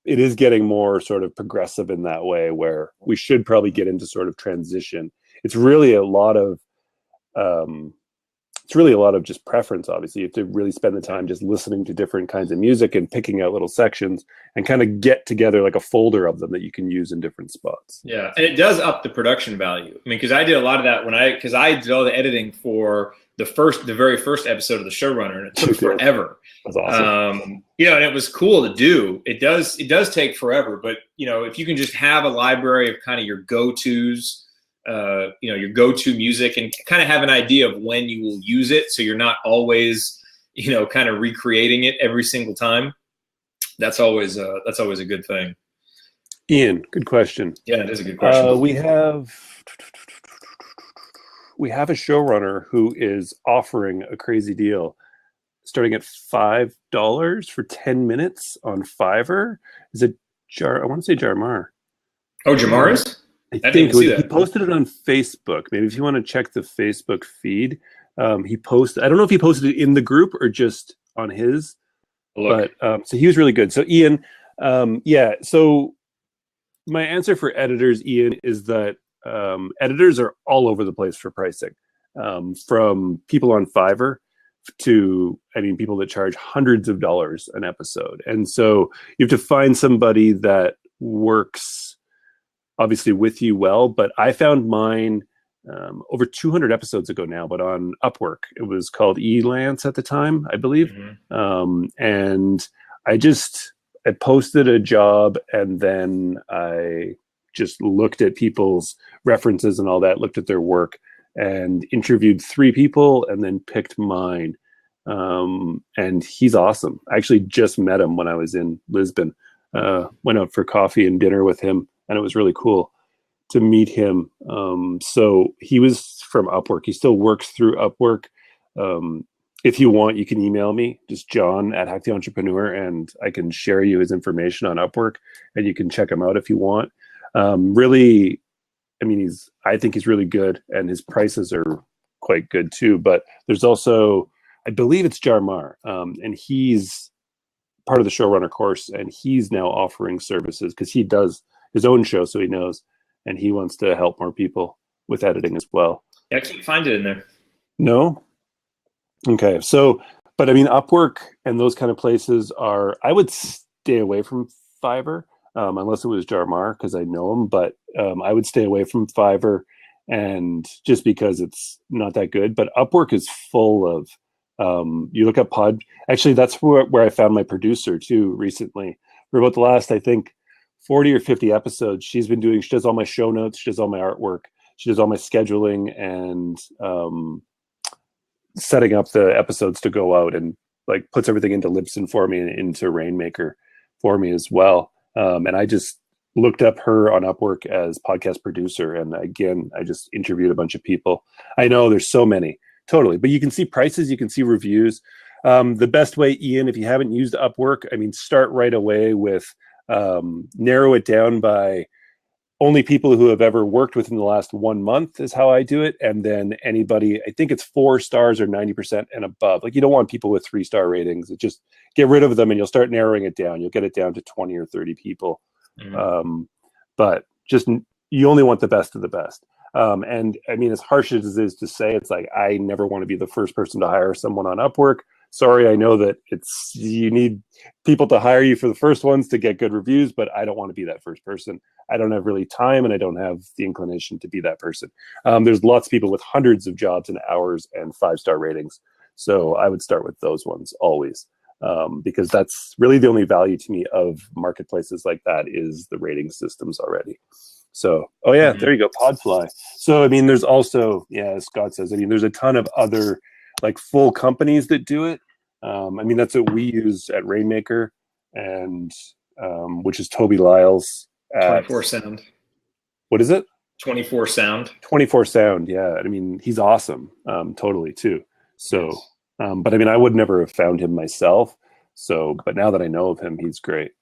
S2: is getting more sort of progressive in that way, where we should probably get into sort of transition. It's really a lot of just preference. Obviously, you have to really spend the time just listening to different kinds of music and picking out little sections and kind of get together like a folder of them that you can use in different spots.
S1: Yeah, and it does up the production value. because I did a lot of that because I did all the editing for the very first episode of the Showrunner, and it took forever.
S2: That's awesome.
S1: And it was cool to do. It does take forever, but if you can just have a library of kind of your go-tos, your go-to music, and kind of have an idea of when you will use it, so you're not always, kind of recreating it every single time. That's always a good thing.
S2: Ian, good question.
S1: Yeah, it is a good question.
S2: We have a showrunner who is offering a crazy deal, starting at $5 for 10 minutes on Fiverr. Is it I want to say Jarmar.
S1: Oh, Jamar is?
S2: I think he posted it on Facebook. Maybe if you want to check the Facebook feed, he posted. I don't know if he posted it in the group or just on his. But so he was really good. So Ian, So my answer for editors, Ian, is that editors are all over the place for pricing, from people on Fiverr to people that charge hundreds of dollars an episode. And so you have to find somebody that works obviously with you well, but I found mine over 200 episodes ago now, but on Upwork. It was called Elance at the time, I believe. And I posted a job, and then I just looked at people's references and all that, looked at their work, and interviewed 3 people, and then picked mine. And he's awesome. I actually just met him when I was in Lisbon. Went out for coffee and dinner with him, and it was really cool to meet him. So he was from Upwork. He still works through Upwork. If you want, you can email me, just John at Hack the Entrepreneur, and I can share you his information on Upwork, and you can check him out if you want. Really, I mean, I think he's really good, and his prices are quite good too. But there's also, I believe it's Jarmar, and he's part of the Showrunner course, and he's now offering services because he does his own show, so he knows, and he wants to help more people with editing as well.
S1: Yeah, I can't find it in there.
S2: No? Okay. So, but I mean, Upwork and those kind of places I would stay away from Fiverr, unless it was Jarmar, because I know him, but I would stay away from Fiverr, and just because it's not that good. But Upwork is full of, you look at actually, that's where I found my producer too recently. For about the last, I think, 40 or 50 episodes, she does all my show notes, she does all my artwork, she does all my scheduling, and setting up the episodes to go out, and like puts everything into Libsyn for me and into Rainmaker for me as well. And I just looked up her on Upwork as podcast producer. And again, I just interviewed a bunch of people. I know there's so many, totally, but you can see prices, you can see reviews. The best way, Ian, if you haven't used Upwork, I mean, start right away with narrow it down by only people who have ever worked within the last 1 month is how I do it. And then anybody, I think it's 4 stars or 90% and above. Like, you don't want people with 3-star ratings. Just get rid of them, and you'll start narrowing it down. You'll get it down to 20 or 30 people. But just, you only want the best of the best. And I mean, as harsh as it is to say, it's like, I never want to be the first person to hire someone on Upwork. Sorry, I know that you need people to hire you for the first ones to get good reviews, but I don't want to be that first person. I don't have really time, and I don't have the inclination to be that person. There's lots of people with hundreds of jobs and hours and 5-star ratings. So I would start with those ones always, because that's really the only value to me of marketplaces like that is the rating systems already. So, oh yeah, there you go, Podfly. So, I mean, there's also, yeah, as Scott says, I mean, there's a ton of other like full companies that do it. I mean, that's what we use at Rainmaker, and which is Toby Lyles at
S1: 24 Sound.
S2: What is it?
S1: 24 Sound.
S2: 24 Sound. Yeah. I mean, he's awesome. Totally too. So, but I mean, I would never have found him myself. So, but now that I know of him, he's great.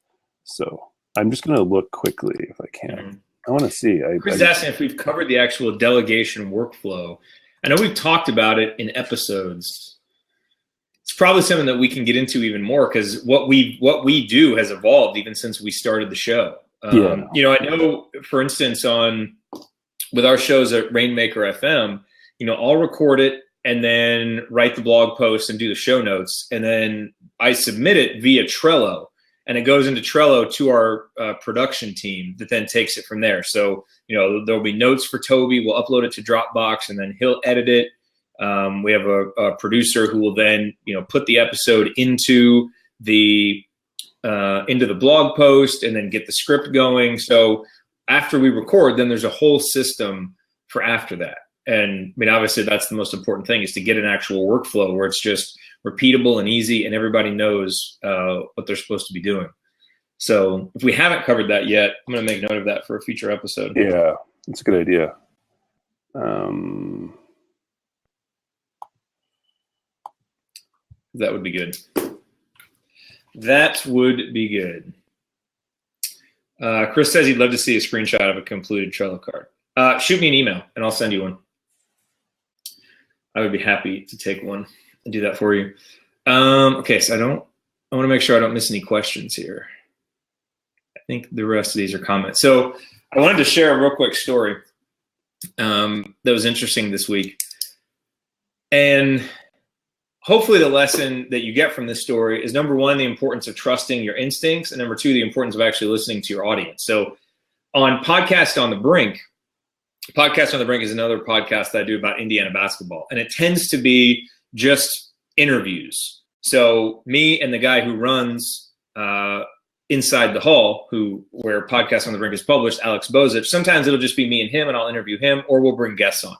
S2: So I'm just going to look quickly if I can. I want to see.
S1: Chris is asking if we've covered the actual delegation workflow. I know we've talked about it in episodes. It's probably something that we can get into even more, because what we do has evolved even since we started the show. You know, I know, for instance, with our shows at Rainmaker FM, you know, I'll record it and then write the blog post and do the show notes, and then I submit it via Trello, and it goes into Trello to our production team that then takes it from there. So, you know, there'll be notes for Toby. We'll upload it to Dropbox, and then he'll edit it. We have a producer who will then, you know, put the episode into the blog post and then get the script going. So after we record, then there's a whole system for after that. And I mean, obviously that's the most important thing, is to get an actual workflow where it's just repeatable and easy, and everybody knows what they're supposed to be doing. So if we haven't covered that yet, I'm going to make note of that for a future episode.
S2: Yeah, that's a good idea.
S1: That would be good. That would be good. Chris says he'd love to see a screenshot of a completed Trello card. Shoot me an email and I'll send you one. I would be happy to take one and do that for you. Okay, so I want to make sure I don't miss any questions here. I think the rest of these are comments. So I wanted to share a real quick story that was interesting this week. And hopefully the lesson that you get from this story is, number one, the importance of trusting your instincts, and number two, the importance of actually listening to your audience. So On Podcast on the Brink is another podcast that I do about Indiana basketball, and it tends to be just interviews. So me and the guy who runs Inside the Hall, where Podcast on the Brink is published, Alex Bozich, sometimes it'll just be me and him, and I'll interview him, or we'll bring guests on.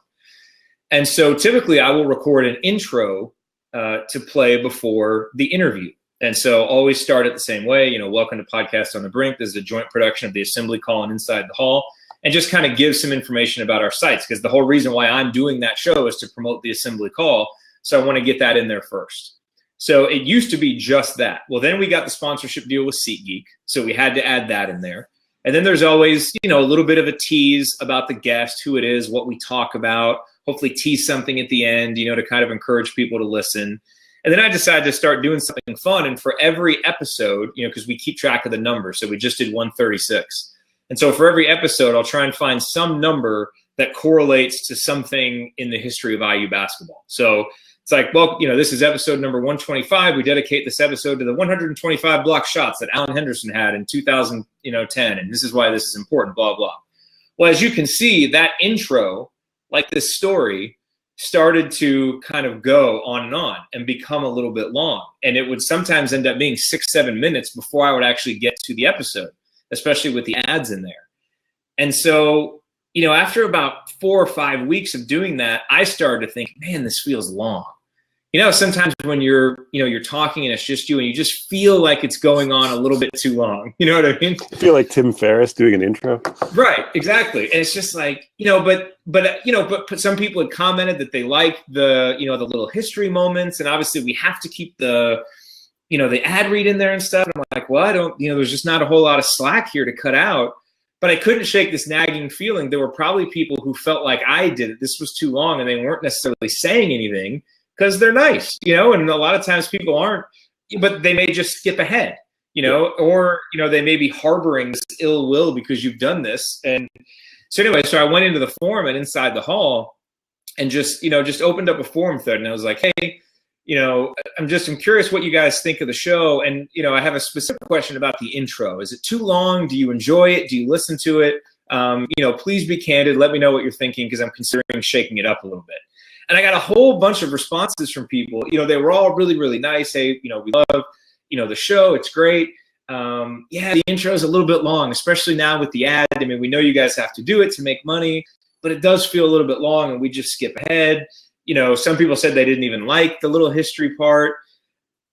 S1: And so typically I will record an intro to play before the interview. And so always start it the same way, welcome to Podcast on the Brink. This is a joint production of the Assembly Call and Inside the Hall, and just kind of give some information about our sites, because the whole reason why I'm doing that show is to promote the Assembly Call. So I want to get that in there first. So it used to be just that. Well, then we got the sponsorship deal with SeatGeek, so we had to add that in there. And then there's always, a little bit of a tease about the guest, who it is, what we talk about, hopefully tease something at the end, to kind of encourage people to listen. And then I decided to start doing something fun. And for every episode, because we keep track of the numbers, so we just did 136. And so for every episode, I'll try and find some number that correlates to something in the history of IU basketball. So it's like, well, this is episode number 125. We dedicate this episode to the 125 block shots that Allen Henderson had in 2010. And this is why this is important, blah, blah. Well, as you can see, that intro, like this story, started to kind of go on and become a little bit long. And it would sometimes end up being 6-7 minutes before I would actually get to the episode, especially with the ads in there. And so, after about 4 or 5 weeks of doing that, I started to think, man, this feels long. Sometimes when you're talking and it's just you and you just feel like it's going on a little bit too long. You know what I mean?
S2: I feel like Tim Ferriss doing an intro.
S1: Right, exactly. And it's just like, but some people had commented that they like the little history moments, and obviously we have to keep the ad read in there and stuff. And I'm like, well, I don't, there's just not a whole lot of slack here to cut out. But I couldn't shake this nagging feeling. There were probably people who felt like I did it. This was too long, and they weren't necessarily saying anything because they're nice, and a lot of times people aren't, but they may just skip ahead, or, they may be harboring this ill will because you've done this. And so anyway, so I went into the forum and Inside the Hall and just opened up a forum thread, and I was like, hey, I'm curious what you guys think of the show. And, I have a specific question about the intro. Is it too long? Do you enjoy it? Do you listen to it? Please be candid. Let me know what you're thinking, because I'm considering shaking it up a little bit. And I got a whole bunch of responses from people. They were all really, really nice. Hey, we love, the show. It's great. The intro is a little bit long, especially now with the ad. I mean, we know you guys have to do it to make money, but it does feel a little bit long, and we just skip ahead. Some people said they didn't even like the little history part.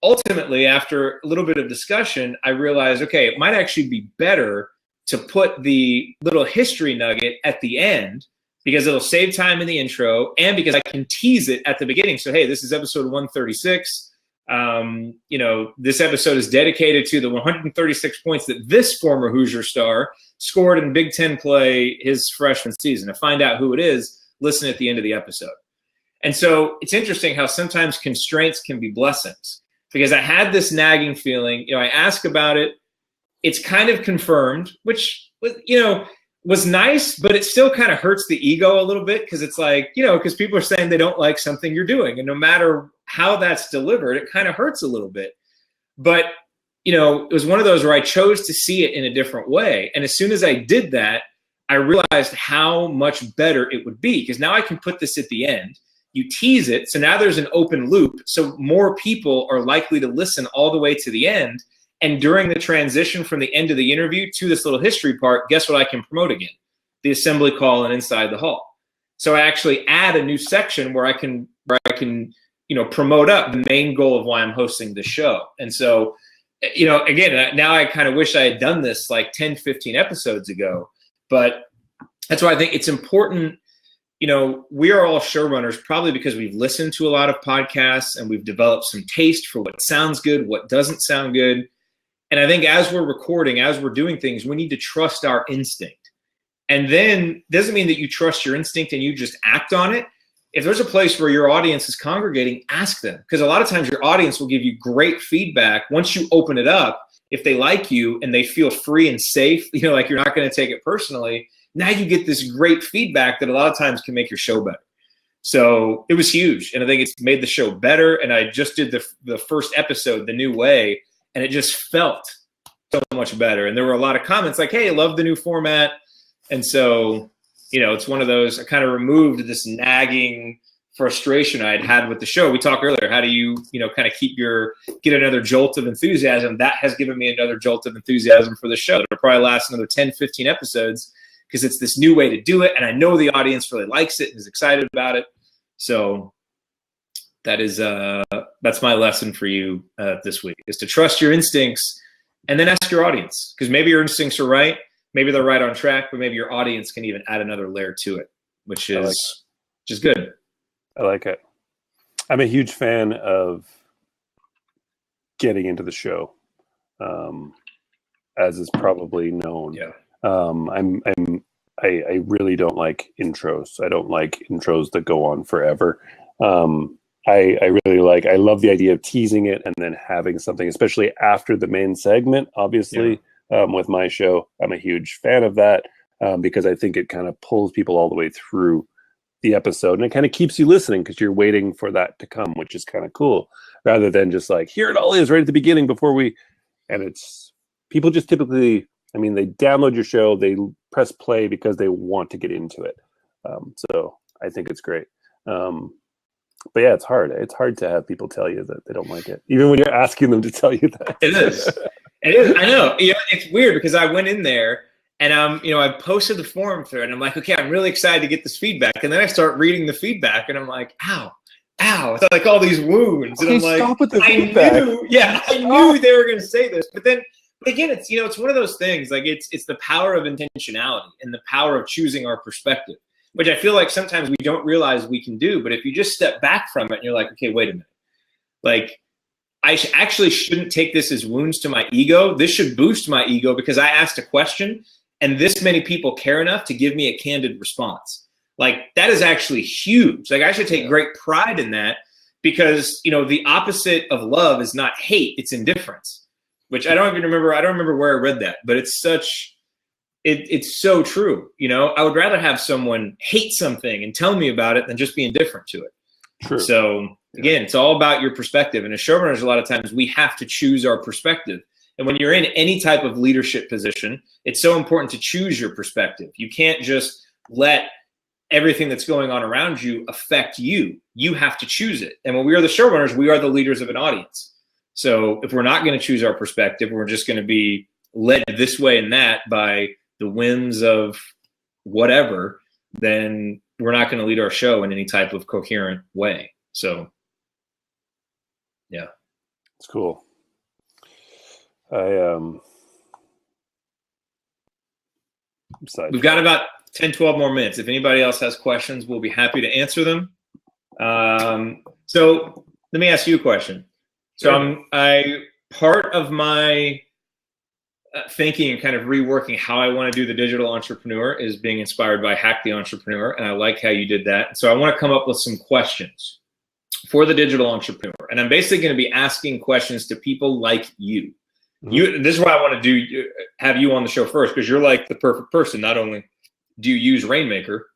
S1: Ultimately, after a little bit of discussion, I realized, okay, it might actually be better to put the little history nugget at the end, because it'll save time in the intro, and because I can tease it at the beginning. So, hey, this is episode 136. This episode is dedicated to the 136 points that this former Hoosier star scored in Big Ten play his freshman season. To find out who it is, listen at the end of the episode. And so it's interesting how sometimes constraints can be blessings, because I had this nagging feeling, I ask about it. It's kind of confirmed, which, was nice, but it still kind of hurts the ego a little bit, because it's like, because people are saying they don't like something you're doing. And no matter how that's delivered, it kind of hurts a little bit. But, it was one of those where I chose to see it in a different way. And as soon as I did that, I realized how much better it would be, because now I can put this at the end. You tease it, so now there's an open loop, so more people are likely to listen all the way to the end. And during the transition from the end of the interview to this little history part, guess what I can promote again? The Assembly Call and Inside the Hall. So I actually add a new section where I can promote up the main goal of why I'm hosting the show. And so, again, now I kind of wish I had done this like 10, 15 episodes ago, but that's why I think it's important. We are all showrunners probably because we've listened to a lot of podcasts and we've developed some taste for what sounds good, what doesn't sound good. And I think as we're recording, as we're doing things, we need to trust our instinct. And then doesn't mean that you trust your instinct and you just act on it. If there's a place where your audience is congregating, ask them. Because a lot of times your audience will give you great feedback once you open it up. If they like you and they feel free and safe, like you're not going to take it personally, now you get this great feedback that a lot of times can make your show better. So it was huge. And I think it's made the show better. And I just did the first episode the new way, and it just felt so much better. And there were a lot of comments like, hey, I love the new format. And so, it's one of those, I kind of removed this nagging frustration I'd had with the show. We talked earlier, how do you, kind of get another jolt of enthusiasm? That has given me another jolt of enthusiasm for the show. It'll probably last another 10, 15 episodes because it's this new way to do it. And I know the audience really likes it and is excited about it. So that's my lesson for you this week, is to trust your instincts and then ask your audience, because maybe your instincts are right. Maybe they're right on track, but maybe your audience can even add another layer to it, which is just good.
S2: I like it. I'm a huge fan of getting into the show, as is probably known.
S1: Yeah.
S2: I really don't like intros. I don't like intros that go on forever. I love the idea of teasing it and then having something, especially after the main segment, obviously. With my show, I'm a huge fan of that because I think it kind of pulls people all the way through the episode, and it kind of keeps you listening because you're waiting for that to come, which is kind of cool, rather than just like, here it all is right at the beginning before we. And it's people just typically, they download your show, they press play because they want to get into it. So I think it's great. But yeah, it's hard. It's hard to have people tell you that they don't like it, even when you're asking them to tell you that.
S1: It is. It is. I know. It's weird because I went in there and I posted the forum thread and I'm like, okay, I'm really excited to get this feedback. And then I start reading the feedback and I'm like, ow. It's like all these wounds. And I'm like,
S2: stop with the feedback.
S1: I knew they were going to say this. But again, it's, it's one of those things. Like it's the power of intentionality and the power of choosing our perspective, which I feel like sometimes we don't realize we can do. But if you just step back from it and you're like, okay, wait a minute. Like, I actually shouldn't take this as wounds to my ego. This should boost my ego because I asked a question and this many people care enough to give me a candid response. Like, that is actually huge. Like, I should take great pride in that because, the opposite of love is not hate, it's indifference, which I don't remember where I read that, but it's so true. I would rather have someone hate something and tell me about it than just be indifferent to it.
S2: True.
S1: So again, it's all about your perspective. And as showrunners, a lot of times we have to choose our perspective. And when you're in any type of leadership position, it's so important to choose your perspective. You can't just let everything that's going on around you affect you. You have to choose it. And when we are the showrunners, we are the leaders of an audience. So if we're not going to choose our perspective, we're just going to be led this way and that by the whims of whatever, then we're not going to lead our show in any type of coherent way. So, yeah.
S2: It's cool.
S1: We've got about 10, 12 more minutes. If anybody else has questions, we'll be happy to answer them. So let me ask you a question. So part of my thinking and kind of reworking how I want to do the digital entrepreneur is being inspired by Hack the Entrepreneur. And I like how you did that. So I want to come up with some questions for the digital entrepreneur. And I'm basically going to be asking questions to people like you. Mm-hmm. This is why I want to have you on the show first, because you're like the perfect person. Not only do you use Rainmaker,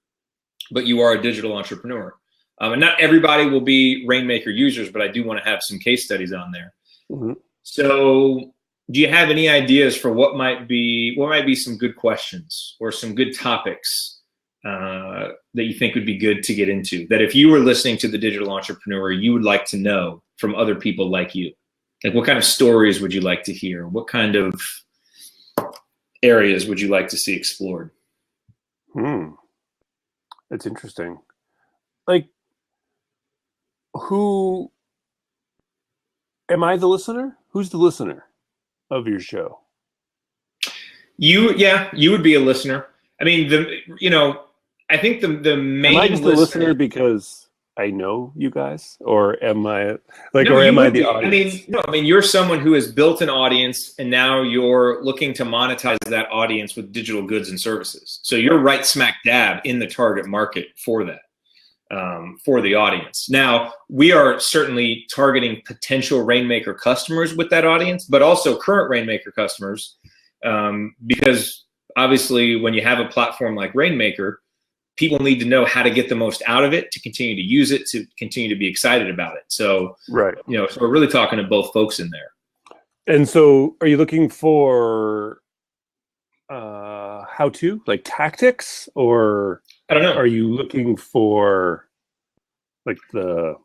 S1: but you are a digital entrepreneur. And not everybody will be Rainmaker users, but I do want to have some case studies on there. Mm-hmm. So do you have any ideas for what might be some good questions or some good topics that you think would be good to get into, that if you were listening to the digital entrepreneur, you would like to know from other people like you? Like, what kind of stories would you like to hear? What kind of areas would you like to see explored?
S2: That's interesting. Like, who am I the listener? Who's the listener of your show? You
S1: would be a listener. I mean, I think the main.
S2: Am I just a listener because I know you guys, or am I am I the audience?
S1: I mean, you're someone who has built an audience, and now you're looking to monetize that audience with digital goods and services. So you're right smack dab in the target market for that. For the audience. Now, we are certainly targeting potential Rainmaker customers with that audience, but also current Rainmaker customers, because obviously when you have a platform like Rainmaker, people need to know how to get the most out of it, to continue to use it, to continue to be excited about it. So,
S2: right.
S1: So we're really talking to both folks in there.
S2: And so are you looking for how to, like tactics, or
S1: I don't know.
S2: are you looking for like the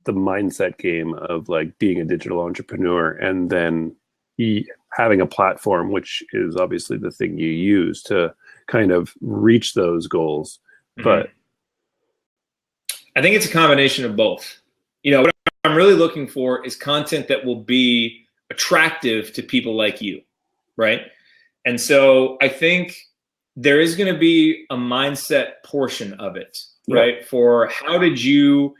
S2: mindset game of like being a digital entrepreneur and then having a platform, which is obviously the thing you use to kind of reach those goals? But
S1: I think it's a combination of both. What I'm really looking for is content that will be attractive to people like you, right? And so I think there is going to be a mindset portion of it, right? For how did you,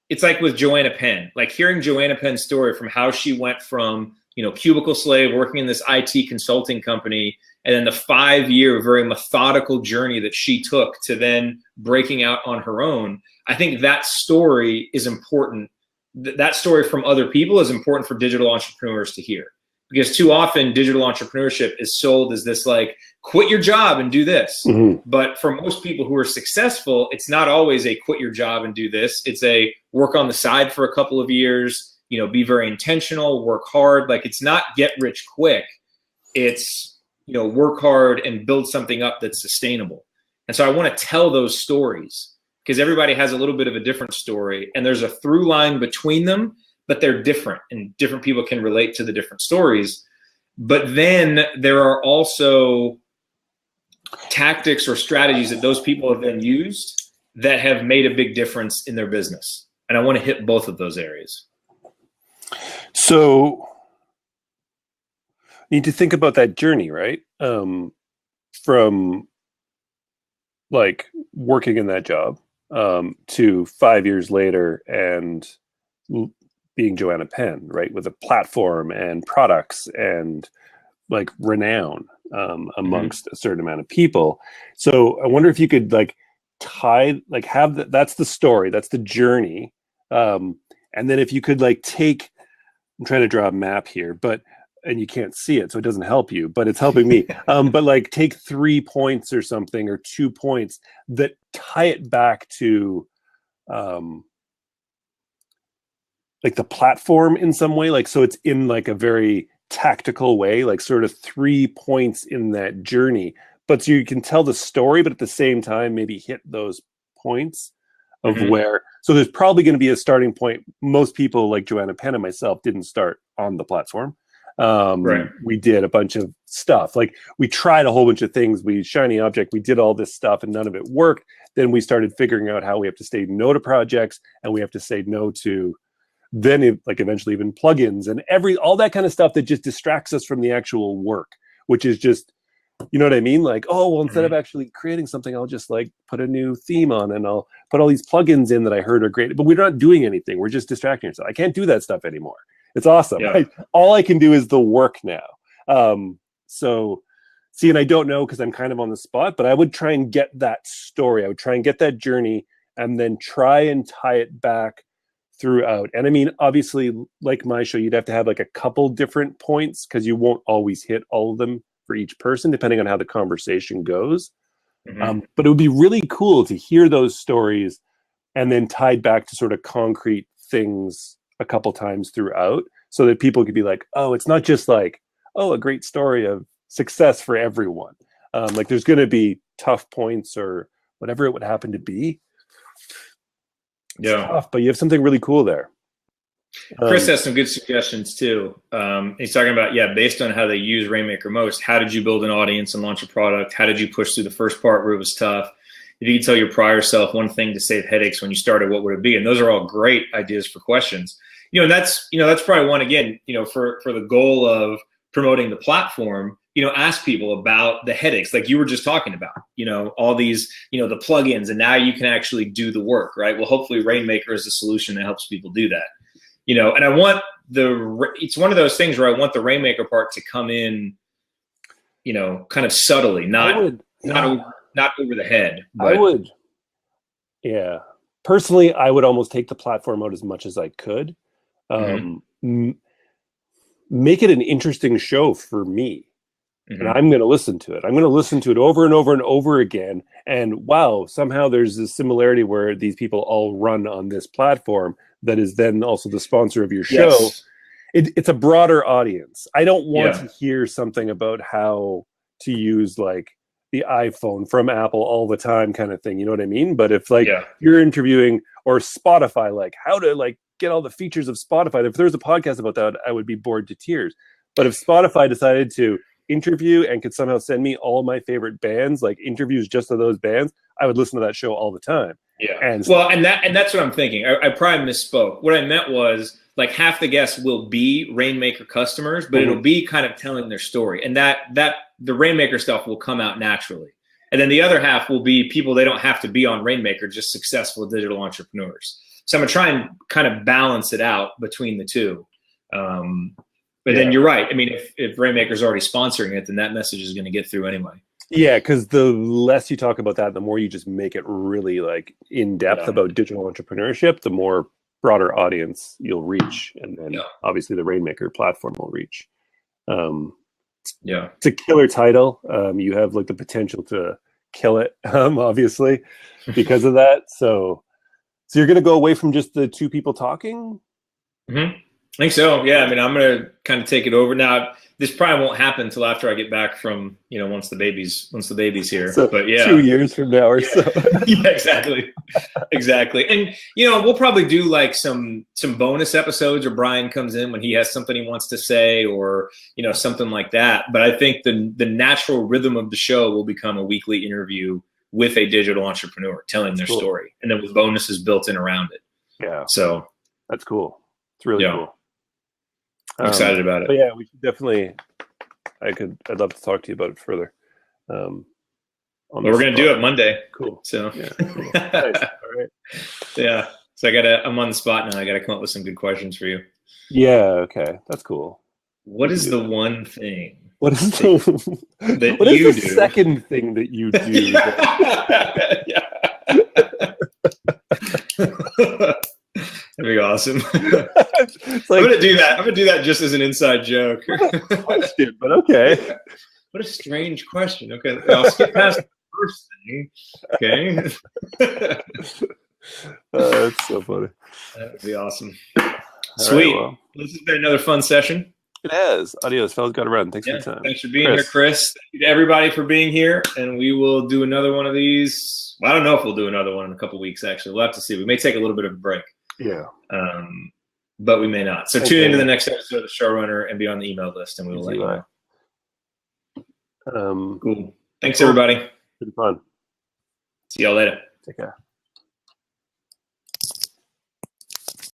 S1: it's like with Joanna Penn, like hearing Joanna Penn's story from how she went from, cubicle slave working in this IT consulting company, and then the 5-year very methodical journey that she took to then breaking out on her own. I think that story is important. That story from other people is important for digital entrepreneurs to hear, because too often digital entrepreneurship is sold as this like, quit your job and do this. But for most people who are successful, it's not always a quit your job and do this. It's a work on the side for a couple of years, be very intentional, work hard. Like, it's not get rich quick. It's, work hard and build something up that's sustainable. And so I want to tell those stories, because everybody has a little bit of a different story, and there's a through line between them, but they're different, and different people can relate to the different stories. But then there are also tactics or strategies that those people have then used that have made a big difference in their business. And I want to hit both of those areas.
S2: So you need to think about that journey, right? From like working in that job to 5 years later and being Joanna Penn, right? With a platform and products and like renown amongst a certain amount of people. So I wonder if you could like have that's the story, that's the journey. And then if you could like take, I'm trying to draw a map here, and you can't see it, so it doesn't help you, but it's helping me. But like take 3 points or something, or 2 points that tie it back to like the platform in some way. Like, so it's in like a very tactical way, like sort of 3 points in that journey. But so you can tell the story, but at the same time, maybe hit those points of where, so there's probably going to be a starting point. Most people like Joanna Penn and myself didn't start on the platform. Right. We did a bunch of stuff. Like we tried a whole bunch of things. We shiny object, we did all this stuff and none of it worked. Then we started figuring out how we have to say no to projects, and we have to say no to then eventually even plugins and all that kind of stuff that just distracts us from the actual work, which is just, you know what I mean? Like, oh, well, instead of actually creating something, I'll just like put a new theme on and I'll put all these plugins in that I heard are great, but we're not doing anything. We're just distracting ourselves. I can't do that stuff anymore. It's awesome. Yeah. All I can do is the work now. So see, and I don't know, because I'm kind of on the spot, but I would try and get that story. I would try and get that journey and then try and tie it back throughout. And I mean, obviously, like my show, you'd have to have like a couple different points, because you won't always hit all of them for each person, depending on how the conversation goes. But it would be really cool to hear those stories and then tied back to sort of concrete things a couple times throughout, so that people could be like, oh, it's not just like, oh, a great story of success for everyone. Like there's going to be tough points or whatever it would happen to be. It's tough, but you have something really cool there.
S1: Chris has some good suggestions too. He's talking about, based on how they use Rainmaker most, how did you build an audience and launch a product? How did you push through the first part where it was tough? If you could tell your prior self one thing to save headaches when you started, what would it be? And those are all great ideas for questions. And that's probably one, again, for the goal of promoting the platform, ask people about the headaches, like you were just talking about, all these, the plugins, and now you can actually do the work, right? Well, hopefully Rainmaker is a solution that helps people do that. And I want it's one of those things where I want the Rainmaker part to come in, kind of subtly, not over the head. But.
S2: I would. Yeah. Personally, I would almost take the platform out as much as I could. Make it an interesting show for me. And I'm going to listen to it. I'm going to listen to it over and over and over again. And wow, somehow there's this similarity where these people all run on this platform that is then also the sponsor of your show. Yes. It's a broader audience. I don't want to hear something about how to use like the iPhone from Apple all the time kind of thing. You know what I mean? But if like
S1: Yeah.
S2: you're interviewing, or Spotify, like how to like get all the features of Spotify. If there was a podcast about that, I would be bored to tears. But if Spotify decided to interview and could somehow send me all my favorite bands, like interviews just of those bands, I would listen to that show all the time.
S1: Yeah.
S2: And
S1: that's what I'm thinking. I probably misspoke. What I meant was like half the guests will be Rainmaker customers, but it'll be kind of telling their story. And that the Rainmaker stuff will come out naturally. And then the other half will be people they don't have to be on Rainmaker, just successful digital entrepreneurs. So I'm going to try and kind of balance it out between the two. But then you're right. I mean, if Rainmaker's already sponsoring it, then that message is going to get through anyway.
S2: Yeah, because the less you talk about that, the more you just make it really like in depth about digital entrepreneurship, the more broader audience you'll reach, and then obviously the Rainmaker platform will reach. It's a killer title. You have like the potential to kill it, obviously, because of that. So you're going to go away from just the two people talking?
S1: Mm-hmm. I think so. Yeah. I mean, I'm going to kind of take it over now. This probably won't happen until after I get back from, once the baby's here.
S2: So
S1: but yeah,
S2: 2 years from now or so.
S1: Yeah, exactly. And, we'll probably do like some bonus episodes, or Brian comes in when he has something he wants to say, or, something like that. But I think the natural rhythm of the show will become a weekly interview with a digital entrepreneur telling their story, and then with bonuses built in around it.
S2: Yeah.
S1: So
S2: that's cool. It's really cool.
S1: I'm excited about it.
S2: But yeah, we should definitely. I'd love to talk to you about it further.
S1: We're going to do it Monday.
S2: Cool.
S1: So
S2: yeah, cool. Nice. All right.
S1: Yeah. So I'm on the spot now. I got to come up with some good questions for you.
S2: Yeah. Okay. That's cool.
S1: What is the one thing?
S2: What is the second thing that you do?
S1: That'd be awesome. Like, I'm gonna do that. I'm gonna do that just as an inside joke.
S2: Question, but okay.
S1: What a strange question. Okay, I'll skip past the first thing. Okay.
S2: That's so funny.
S1: That would be awesome. Sweet. Right, well, this has been another fun session.
S2: It has. Adios, fellas. Got to run. Thanks for your time.
S1: Thanks for being here, Chris. Thank you to everybody for being here, and we will do another one of these. Well, I don't know if we'll do another one in a couple of weeks. Actually, we'll have to see. We may take a little bit of a break.
S2: Yeah.
S1: But we may not. So tune into the next episode of the Showrunner and be on the email list, and we will let you know. Cool. Thanks, everybody.
S2: Pretty fun.
S1: See y'all later.
S2: Take care.